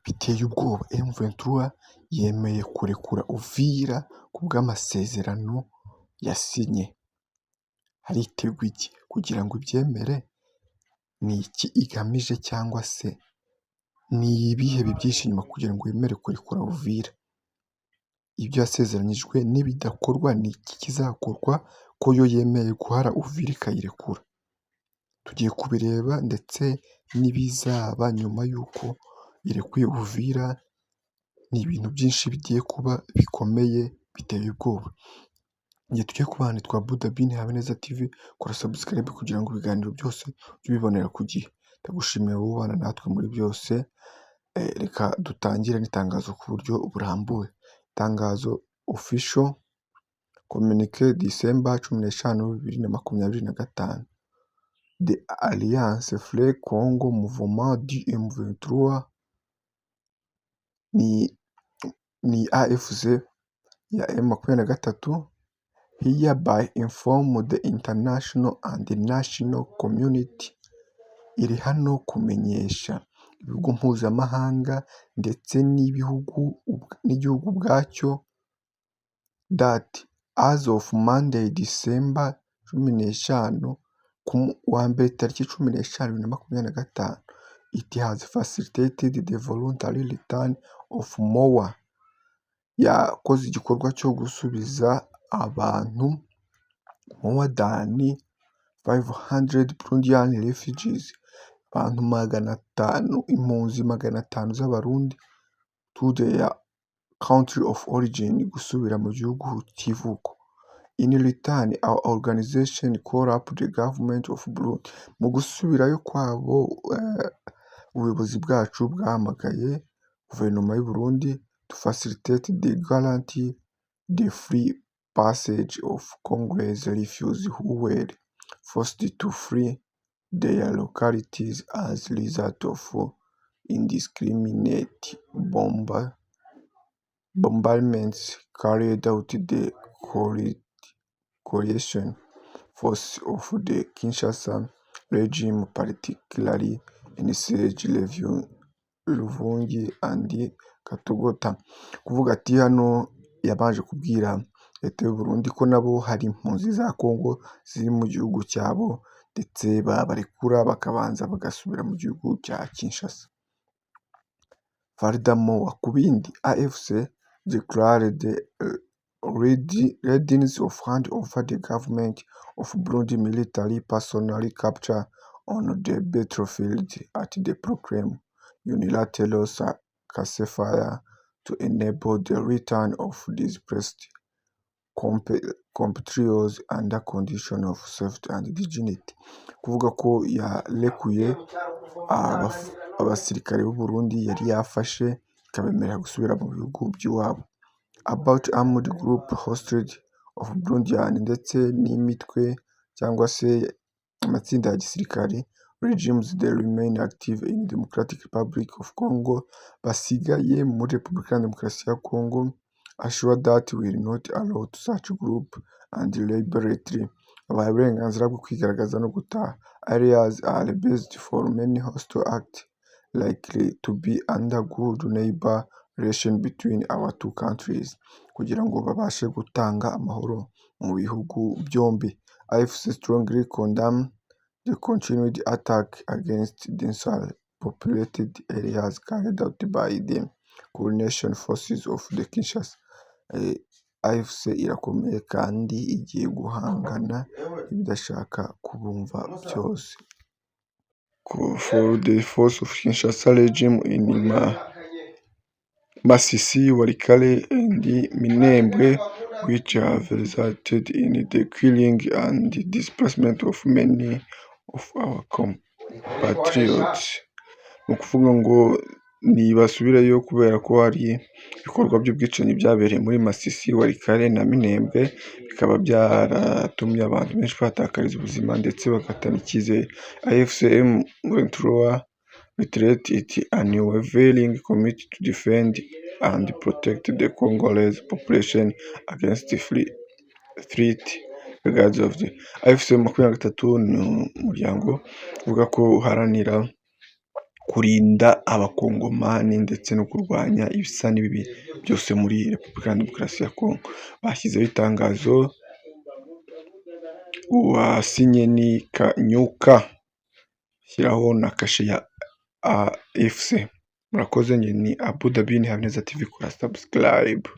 biteye ubwoba, M23 yemeye kurekura Uvira ku bw'amasezerano yasinye. Haritegwa iki? Kugira ngo ibyemere ni iki igamije cyangwa se ni ibihe bibyihishe inyuma kugira ngo yemere kurekura Uvira? Ibyo yasezeranyijwe nibidakorwa ni iki kizakorwa ko yo yemeye guhara Uvira ikayirekura? Tugiye kubireba ndetse n'ibizaba nyuma y'uko irekuye Uvira, ni ibintu byinshi bigiye kuba bikomeye biteye ubwoba. Igihe tugiye kubana twa Buda Bin Habineza TV, kora subscribe kugira ngo ibiganiro byose ujye ubibonera ku gihe. Ndagushimiye wowe ubana natwe muri byose. Reka dutangire n'itangazo ku buryo burambuye. Itangazo official communiqué December 15, 2025. The Alliance Fleuve Congo Mouvement du M23 ni AFC ya M23 hereby inform the international and national community. Iri hano kumenyesha ibihugu mpuzamahanga ndetse n'igihugu ubwacyo that as of Monday December 15 wa mbere tariki 15 2025, it has facilitated the voluntary return of more. Yakoze igikorwa cyo gusubiza abantu more than 500 Burundian refugees, abantu 500, impunzi 500 z'abarundi to their country of origin, gusubira mu gihugu cy'ivuko. In return, our organization call up the government of Burundi. Mu gusubirayo kwabo, ubuyobozi bwacu bwahamagaye guverinoma y'u Burundi to facilitate the guarantee the free passage of Congolese refugees who were forced to flee their localities as a result of indiscriminate bombardments carried out the coalition force of the Kinshasa regime, particularly in Siege, Luvungi and Katogota. Kuvuga ati hano yabanje kubwira leta y'u Burundi ko nabo hari impunzi za Kongo ziri mu gihugu cyabo ndetse babarekura bakabanza bagasubira mu gihugu cya Kinshasa. Furthermore, ku bindi, AFC declared the readiness of hand over the government of Burundi military personnel capture on the battlefield at the proclaimed unilateral ceasefire to enable the return of displaced compatriots under condition of safety and dignity. Kuvuga ko yarekuye abasirikare b'u Burundi yari yafashe ikabemerera gusubira mu bihugu by'iwabo. About armed group hosted of Burundian, ndetse n'imitwe cyangwa se amatsinda ya gisirikare regimes that remain active in Democratic Republic of Congo, basigaye muri Repubulika ya Demokarasi ya Congo, assure that will not allow to such group and liberatory abaha uburenganzira bwo kwigaragaza no gutaha. Areas are based for many hostile acts likely to be under good neighbor relation between our two countries, kugira ngo babashe gutanga amahoro mu bihugu byombi. AFC strongly condemn the continued attack against densely populated areas carried out by the coordination forces of the Kinshasa. AFC irakomeye kandi igiye guhangana n'ibidashaka kubumva byose. For the force of Kinshasa regime in Masisi, Walikale and Minembwe, which have resulted in the killing and displacement of many of our compatriots. Ni ukuvuga ngo ntibasubireyo kubera ko hari ibikorwa by'ubwicanyi byabereye muri Masisi, Walikale na Minembwe, bikaba byaratumye abantu benshi batakariza ubuzima ndetse bagatana icyizere. AFC M23 reiterate its unwavering commitment to defend and protect the Congolese population against the threat regards of the AFC 23 ni umuryango uvuga ko uharanira kurinda abakongomani ndetse no kurwanya ibisa n'ibibi byose muri Repubulika ya Demokarasi ya Kongo. Bashyizeho itangazo, uwasinye ni Kanyuka, shyiraho na kashe ya AFC. Murakoze, ni Abu Dhabi, ni Habineza TV, kora subscribe.